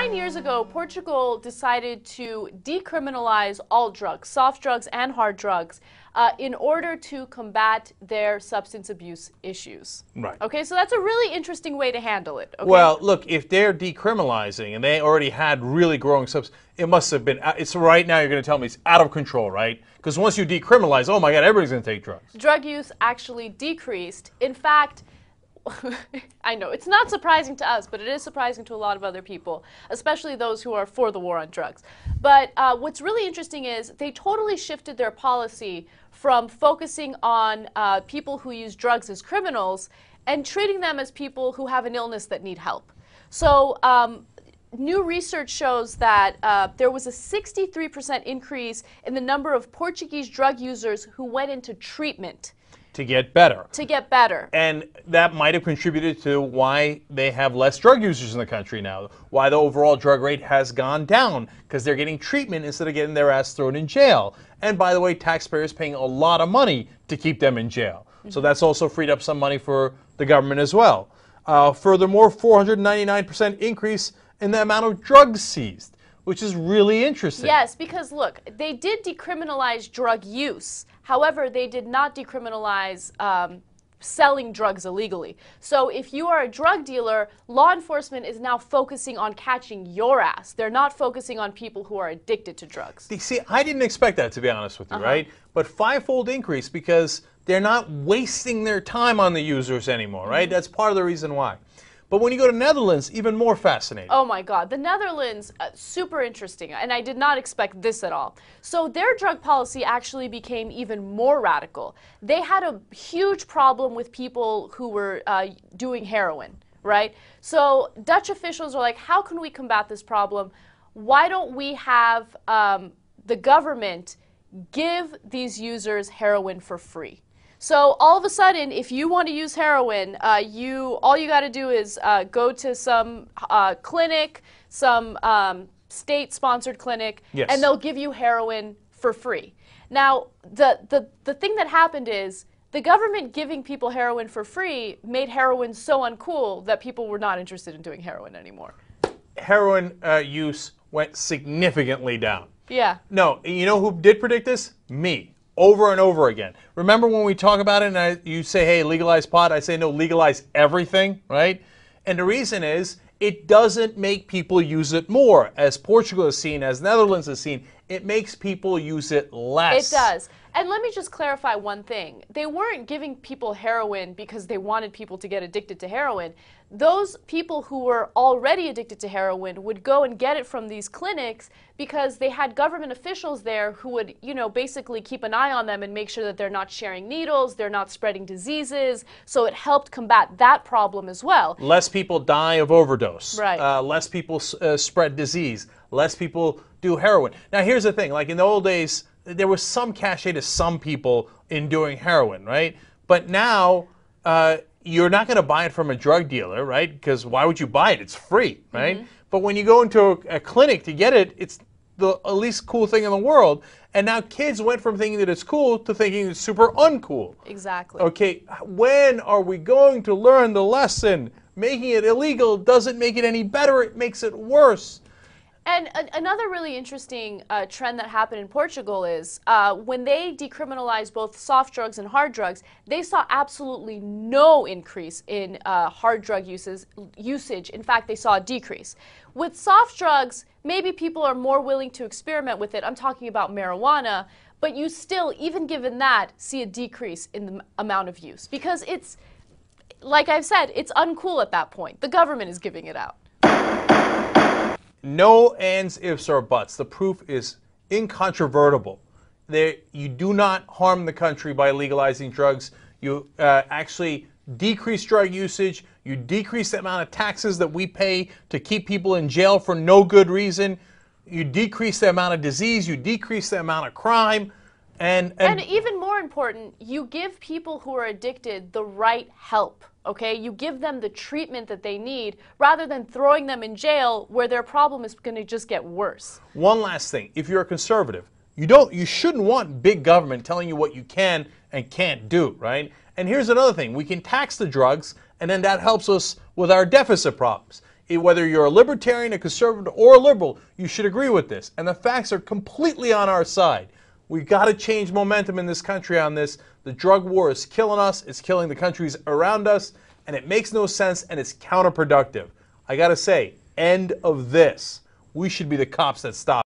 9 years ago, Portugal decided to decriminalize all drugs, soft drugs and hard drugs, in order to combat their substance abuse issues. Right. Okay, so that's a really interesting way to handle it. Okay? Well, look, if they're decriminalizing and they already had really growing substance, it must have been, it's right now you're going to tell me it's out of control, right? Because once you decriminalize, oh my God, everybody's going to take drugs. Drug use actually decreased. In fact, I know, it's not surprising to us, but it is surprising to a lot of other people, especially those who are for the war on drugs. But what's really interesting is they totally shifted their policy from focusing on people who use drugs as criminals and treating them as people who have an illness that need help. So new research shows that there was a 63% increase in the number of Portuguese drug users who went into treatment. To get better. To get better. And that might have contributed to why they have less drug users in the country now, why the overall drug rate has gone down, because they're getting treatment instead of getting their ass thrown in jail. And by the way, taxpayers paying a lot of money to keep them in jail. So that's also freed up some money for the government as well. Furthermore, 499% increase in the amount of drugs seized, which is really interesting. Yes, because look, they did decriminalize drug use. However, they did not decriminalize selling drugs illegally. So if you are a drug dealer, law enforcement is now focusing on catching your ass. They're not focusing on people who are addicted to drugs. See, I didn't expect that, to be honest with you, right? But fivefold increase because they're not wasting their time on the users anymore, right? That's part of the reason why. But when you go to Netherlands, even more fascinating. Oh my God, the Netherlands, super interesting, and I did not expect this at all. So their drug policy actually became even more radical. They had a huge problem with people who were doing heroin, right? So Dutch officials are like, how can we combat this problem? Why don't we have the government give these users heroin for free? So all of a sudden, if you want to use heroin, all you got to do is go to some clinic, some state-sponsored clinic, yes, and they'll give you heroin for free. Now, the thing that happened is the government giving people heroin for free made heroin so uncool that people were not interested in doing heroin anymore. Heroin use went significantly down. Yeah. No, you know who did predict this? Me. Over and over again. Remember when we talk about it and you say, hey, legalize pot? I say, no, legalize everything, right? And the reason is it doesn't make people use it more. As Portugal has seen, as Netherlands has seen, it makes people use it less. It does. And let me just clarify one thing. They weren't giving people heroin because they wanted people to get addicted to heroin. Those people who were already addicted to heroin would go and get it from these clinics because they had government officials there who would, you know, basically keep an eye on them and make sure that they're not sharing needles, they're not spreading diseases. So it helped combat that problem as well. Less people die of overdose. Right. Less people spread disease. Less people do heroin. Now, here's the thing. Like in the old days, there was some cachet to some people in doing heroin, right? But now, you're not going to buy it from a drug dealer, right? Because why would you buy it? It's free, right? But when you go into a clinic to get it, it's the least cool thing in the world. And now kids went from thinking that it's cool to thinking it's super uncool. Exactly. Okay, when are we going to learn the lesson? Making it illegal doesn't make it any better, it makes it worse. And another really interesting trend that happened in Portugal is when they decriminalized both soft drugs and hard drugs, they saw absolutely no increase in hard drug usage. In fact, they saw a decrease. With soft drugs, maybe people are more willing to experiment with it. I'm talking about marijuana. But you still, even given that, see a decrease in the amount of use. Because it's, like I've said, it's uncool at that point. The government is giving it out. No ands, ifs, or buts. The proof is incontrovertible. You do not harm the country by legalizing drugs. You actually decrease drug usage. You decrease the amount of taxes that we pay to keep people in jail for no good reason. You decrease the amount of disease. You decrease the amount of crime. And even more important, you give people who are addicted the right help. Okay, you give them the treatment that they need rather than throwing them in jail where their problem is going to just get worse. One last thing, if you're a conservative, you shouldn't want big government telling you what you can and can't do, right? And here's another thing, we can tax the drugs and then that helps us with our deficit problems. Whether you're a libertarian, a conservative, or a liberal, you should agree with this. And the facts are completely on our side. We've got to change momentum in this country on this. The drug war is killing us. It's killing the countries around us. And it makes no sense, and it's counterproductive. I got to say, end of this. We should be the cops that stop.